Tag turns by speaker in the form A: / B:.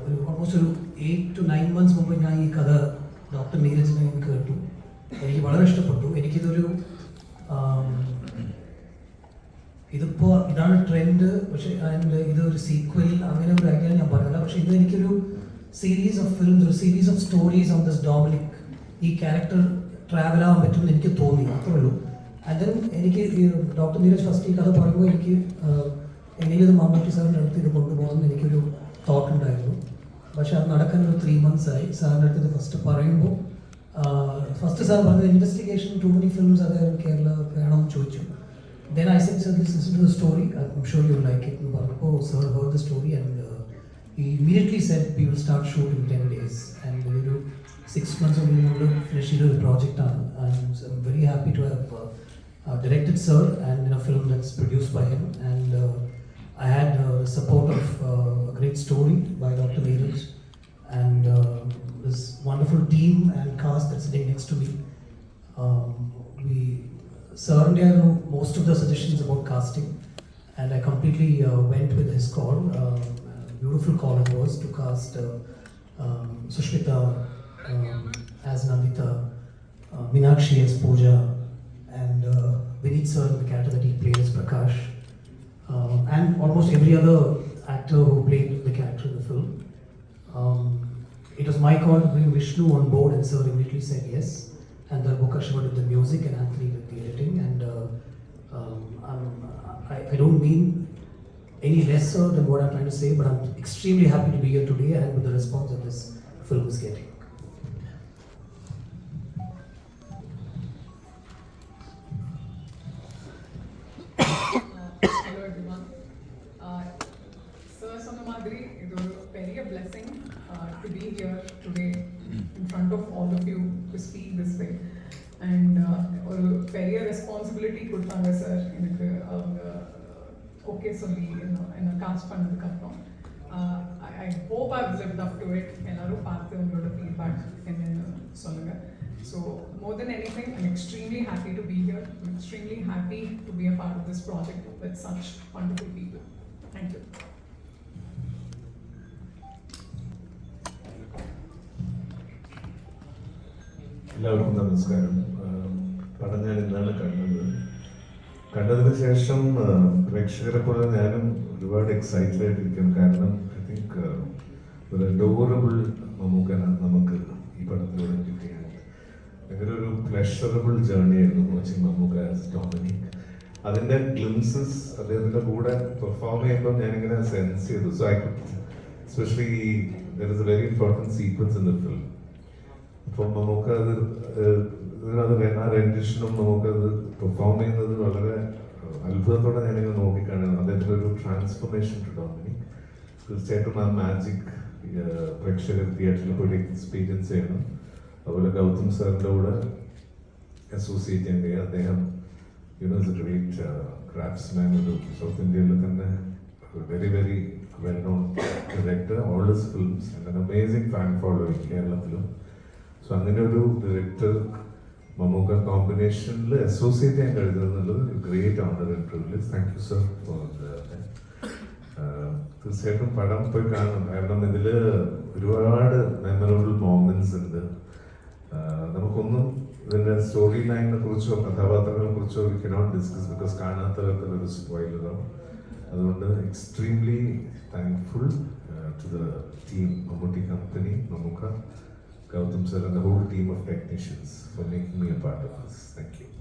A: ഒരു ഓൾമോസ്റ്റ് ഒരു 8 to 9 months മുമ്പ് ഞാൻ ഈ കഥ ഡോക്ടർ നീരജിനെ എനിക്ക് കേട്ടു. എനിക്ക് വളരെ ഇഷ്ടപ്പെട്ടു. എനിക്കിതൊരു ഇതിപ്പോൾ ഇതാണ് ട്രെൻഡ്, പക്ഷേ ആൻഡ് ഇതൊരു സീക്വൽ അങ്ങനെ ഒരു ഐഡിയ ഞാൻ പറഞ്ഞില്ല. പക്ഷേ ഇത് എനിക്കൊരു സീരീസ് ഓഫ് ഫിലിംസ്, ഒരു series of stories on this Dominic, ഈ ക്യാരക്ടർ ട്രാവൽ ആവാൻ പറ്റുമെന്ന് എനിക്ക് തോന്നി, അത്രേ ഉള്ളൂ. ആൻഡ് ദെൻ എനിക്ക് ഡോക്ടർ നീരജ് ഫസ്റ്റ് ഈ കഥ പറയുമ്പോൾ എനിക്ക് എങ്ങനെയും ഇത് മമ്മൂട്ടി സാറിൻ്റെ അടുത്ത് ഇത് കൊണ്ടുപോകണമെന്ന് എനിക്കൊരു തോട്ട് ഉണ്ടായിരുന്നു. പക്ഷെ അത് നടക്കാൻ ഒരു 3 months ആയി. സാറിൻ്റെ അടുത്ത് ഇത് ഫസ്റ്റ് പറയുമ്പോൾ ഫസ്റ്റ് സാർ പറഞ്ഞത് ഇൻവെസ്റ്റിഗേഷൻ ടു മെനി ഫിലിംസ് അത് കേരള വേണമെന്ന് ചോദിച്ചു. Then I said, sir, listen to the story. I'm sure you'll like it. Oh, sir heard the story and he immediately said we will start shooting in 10 days. And 6 months we will finish the project. And I'm very happy to have directed sir and in a film that's produced by him. And I had the support of a great story by Dr. Neeraj and this wonderful team and cast that's sitting next to me. Sir knew most of the suggestions about casting, and I completely went with his call. Beautiful call it was to cast Sushmita as Nandita, Meenakshi as Pooja, and Vineet sir in the character that he played as Prakash, and almost every other actor who played the character in the film. It was my call to bring Vishnu on board, and sir immediately said yes. And Darbuka Shiva did the music and Anthony did the editing. And I don't mean any lesser than what I'm trying to say, but I'm extremely happy to be here today and with the response that this film is getting.
B: Hello everyone. Sir Sonamadri, it was a very blessing to be here today in front of all of you to speak this way. And ஒரு பெரிய responsibility கொடுத்தாங்க sir எனக்கு, அவங்க okay சொல்லி என்ன cast பண்ணதுக்கு அப்புறம். I hope I lived up to it. எல்லாரும் பார்த்து உங்களோட ஃபீட்பேக் என்னன்னு சொல்லுங்கள். So more than anything I'm extremely happy to be here. I'm extremely happy to be a part of this project with such wonderful people. Thank you.
C: എല്ലാവർക്കും നമസ്കാരം. പടം ഞാൻ ഇന്നാണ് കണ്ടതിന് ശേഷം പ്രേക്ഷകരെ പോലെ ഞാനും ഒരുപാട് എക്സൈറ്റഡ് ആയിട്ടിരിക്കും. കാരണം ഐ തിങ്ക് ഒരു അഡോറബിൾ മമ്മൂക്കനെ നമുക്ക് ഈ പടത്തിലൂടെ കിട്ടുകയാണ്. ഭയങ്കര ഒരു പ്ലഷറബിൾ ജേർണി ആയിരുന്നു വാച്ചിങ് മമ്മൂക്ക ആസ് ഡൊമിനിക്. അതിൻ്റെ ഗ്ലിംസസ് അദ്ദേഹത്തിൻ്റെ കൂടെ പെർഫോം ചെയ്യുമ്പോൾ ഞാനിങ്ങനെ സെൻസ് ചെയ്തു. So I could especially there is A very important sequence in the film. അപ്പം നമുക്കത് ആ റെൻഡിഷനും നമുക്കത് പെർഫോം ചെയ്യുന്നത് വളരെ അത്ഭുതത്തോടെ ഞാനിങ്ങനെ നോക്കിക്കാണുന്നു. അദ്ദേഹത്തിൻ്റെ ഒരു ട്രാൻസ്ഫോർമേഷൻ ടു ഡൊമിനിക്. തീർച്ചയായിട്ടും ആ മാജിക് പ്രേക്ഷകർ തിയേറ്ററിൽ പോയി എക്സ്പീരിയൻസ് ചെയ്യണം. അതുപോലെ ഗൗതം സാറിൻ്റെ കൂടെ അസോസിയേറ്റ് ചെയ്യാൻ കഴിയും. അദ്ദേഹം ഇസ് എ ഗ്രേറ്റ് ക്രാഫ്റ്റ്സ്മാൻ. ഒരു സൗത്ത് ഇന്ത്യയിൽ തന്നെ very very well known director. All his films and an amazing fan following കേരളത്തിലും. സോ അങ്ങനെ ഒരു ഡയറക്ടർ മമ്മൂക്ക കോമ്പിനേഷനിൽ അസോസിയേറ്റ് ചെയ്യാൻ കഴിയുന്നുള്ളത് great honour and privilege. Thank you sir for തീർച്ചയായിട്ടും പടം പോയി കാണണം. കാരണം ഇതിൽ ഒരുപാട് മെമ്മറബിൾ മോമെന്റ്സ് ഉണ്ട്. നമുക്കൊന്നും ഇതിൻ്റെ സ്റ്റോറി ലൈനിനെ കുറിച്ചോ കഥാപാത്രങ്ങളെ കുറിച്ചോ വി കനോട്ട് ഡിസ്കസ് ബിക്കോസ് കാണാത്തവർക്ക് ഒരു സ്പോയിലറാവും. അതുകൊണ്ട് extremely thankful to the team Mammootty company, Mammukka, Gautam sir and the whole team of technicians for making me a part of this. Thank you.